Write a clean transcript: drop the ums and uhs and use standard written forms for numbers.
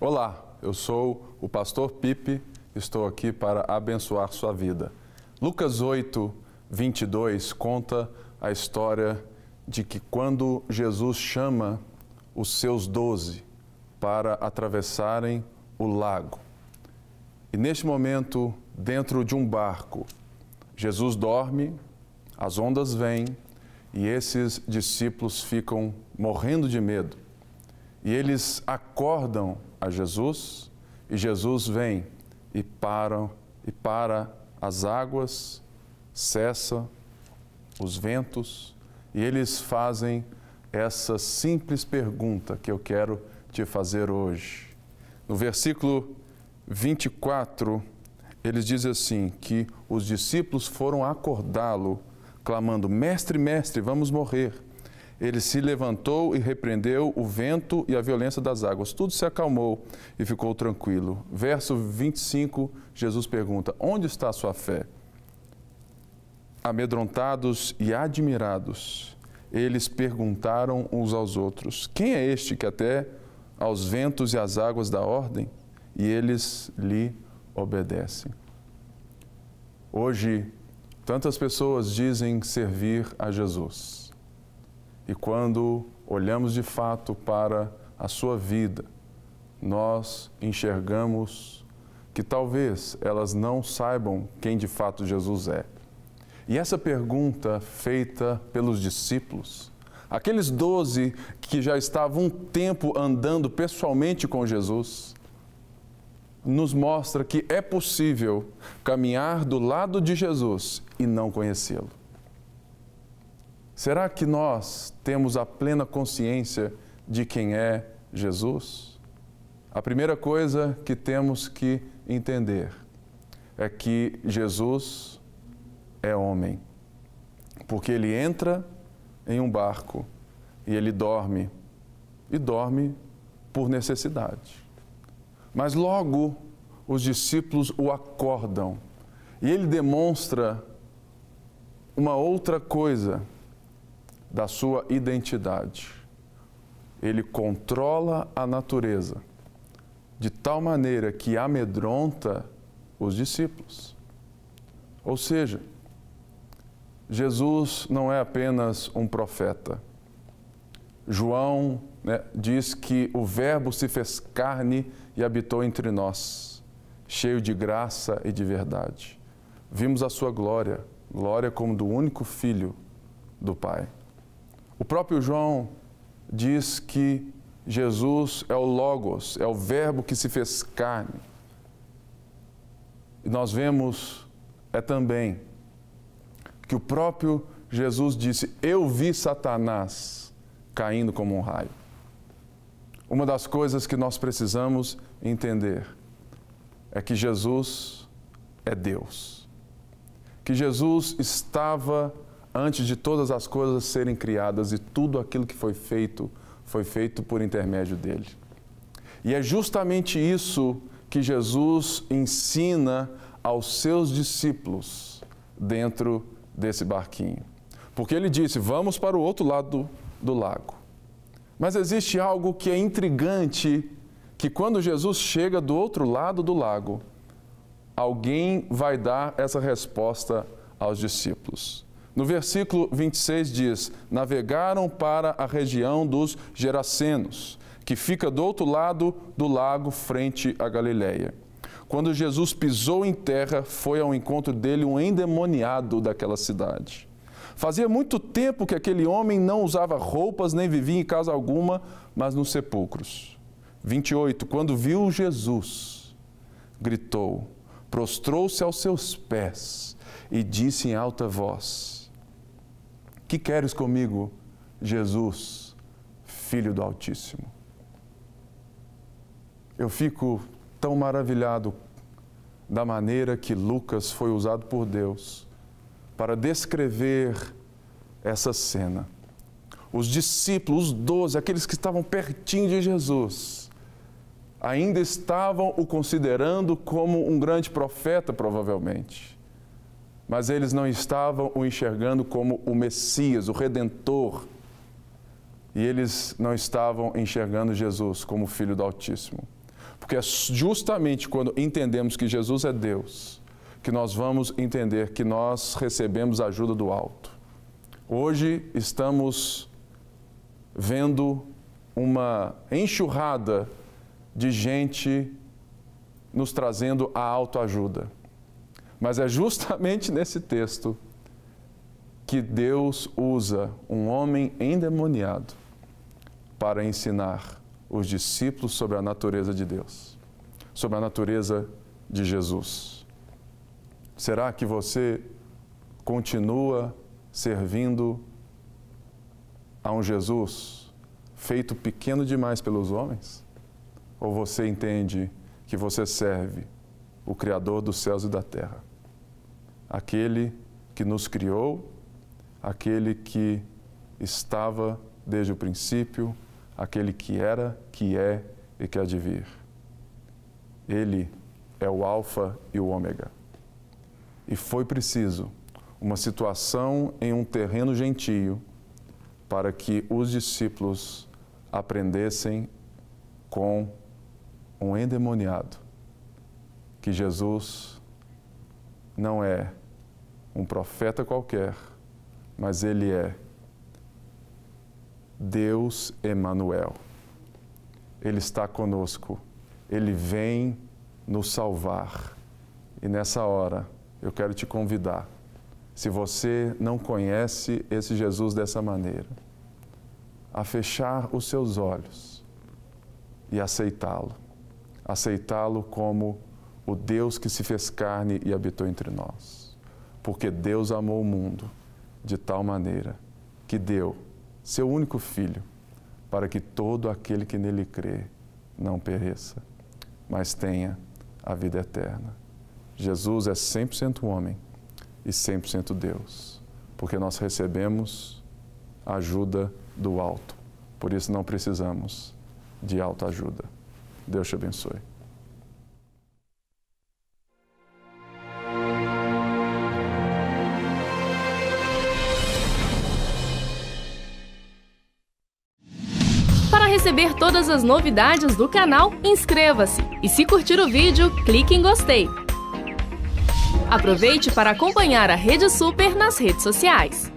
Olá, eu sou o pastor Pipe, estou aqui para abençoar sua vida. Lucas 8, 22 conta a história de que quando Jesus chama os seus 12 para atravessarem o lago. E neste momento, dentro de um barco, Jesus dorme, as ondas vêm e esses discípulos ficam morrendo de medo. E eles acordam a Jesus e Jesus vem e para as águas, cessa os ventos e eles fazem essa simples pergunta que eu quero te fazer hoje. No versículo 24, eles dizem assim, que os discípulos foram acordá-lo, clamando, Mestre, Mestre, vamos morrer. Ele se levantou e repreendeu o vento e a violência das águas. Tudo se acalmou e ficou tranquilo. Verso 25, Jesus pergunta, onde está a sua fé? Amedrontados e admirados, eles perguntaram uns aos outros, quem é este que até aos ventos e às águas dá ordem? E eles lhe obedecem. Hoje, tantas pessoas dizem servir a Jesus. E quando olhamos de fato para a sua vida, nós enxergamos que talvez elas não saibam quem de fato Jesus é. E essa pergunta feita pelos discípulos, aqueles 12 que já estavam um tempo andando pessoalmente com Jesus, nos mostra que é possível caminhar do lado de Jesus e não conhecê-lo. Será que nós temos a plena consciência de quem é Jesus? A primeira coisa que temos que entender é que Jesus é homem, porque ele entra em um barco e ele dorme, e dorme por necessidade. Mas logo os discípulos o acordam e ele demonstra uma outra coisa da sua identidade. Ele controla a natureza de tal maneira que amedronta os discípulos. Ou seja, Jesus não é apenas um profeta. João diz que o Verbo se fez carne e habitou entre nós, cheio de graça e de verdade. Vimos a sua glória, glória como do único Filho do Pai. O próprio João diz que Jesus é o Logos, é o Verbo que se fez carne. E nós vemos também que o próprio Jesus disse, eu vi Satanás caindo como um raio. Uma das coisas que nós precisamos entender é que Jesus é Deus. Que Jesus estava antes de todas as coisas serem criadas e tudo aquilo que foi feito por intermédio dele. E é justamente isso que Jesus ensina aos seus discípulos dentro desse barquinho. Porque ele disse, vamos para o outro lado do lago. Mas existe algo que é intrigante, que quando Jesus chega do outro lado do lago, alguém vai dar essa resposta aos discípulos. No versículo 26 diz, navegaram para a região dos Gerasenos, que fica do outro lado do lago, frente a Galileia. Quando Jesus pisou em terra, foi ao encontro dele um endemoniado daquela cidade. Fazia muito tempo que aquele homem não usava roupas, nem vivia em casa alguma, mas nos sepulcros. 28, quando viu Jesus, gritou, prostrou-se aos seus pés e disse em alta voz, que queres comigo, Jesus, Filho do Altíssimo? Eu fico tão maravilhado da maneira que Lucas foi usado por Deus para descrever essa cena. Os discípulos, os 12, aqueles que estavam pertinho de Jesus, ainda estavam o considerando como um grande profeta, provavelmente. Mas eles não estavam o enxergando como o Messias, o Redentor. E eles não estavam enxergando Jesus como Filho do Altíssimo. Porque é justamente quando entendemos que Jesus é Deus, que nós vamos entender que nós recebemos a ajuda do alto. Hoje estamos vendo uma enxurrada de gente nos trazendo a autoajuda. Mas é justamente nesse texto que Deus usa um homem endemoniado para ensinar os discípulos sobre a natureza de Deus, sobre a natureza de Jesus. Será que você continua servindo a um Jesus feito pequeno demais pelos homens? Ou você entende que você serve o Criador dos céus e da terra? Aquele que nos criou, aquele que estava desde o princípio, aquele que era, que é e que há de vir. Ele é o Alfa e o Ômega. E foi preciso uma situação em um terreno gentio para que os discípulos aprendessem com um endemoniado que Jesus não é um profeta qualquer, mas ele é Deus Emanuel. Ele está conosco, ele vem nos salvar. E nessa hora eu quero te convidar, se você não conhece esse Jesus dessa maneira, a fechar os seus olhos e aceitá-lo. Aceitá-lo como o Deus que se fez carne e habitou entre nós. Porque Deus amou o mundo de tal maneira que deu seu único Filho para que todo aquele que nele crê não pereça, mas tenha a vida eterna. Jesus é 100% homem e 100% Deus, porque nós recebemos a ajuda do alto. Por isso não precisamos de autoajuda. Deus te abençoe. Para receber todas as novidades do canal, inscreva-se e, se curtir o vídeo, clique em gostei. Aproveite para acompanhar a Rede Super nas redes sociais.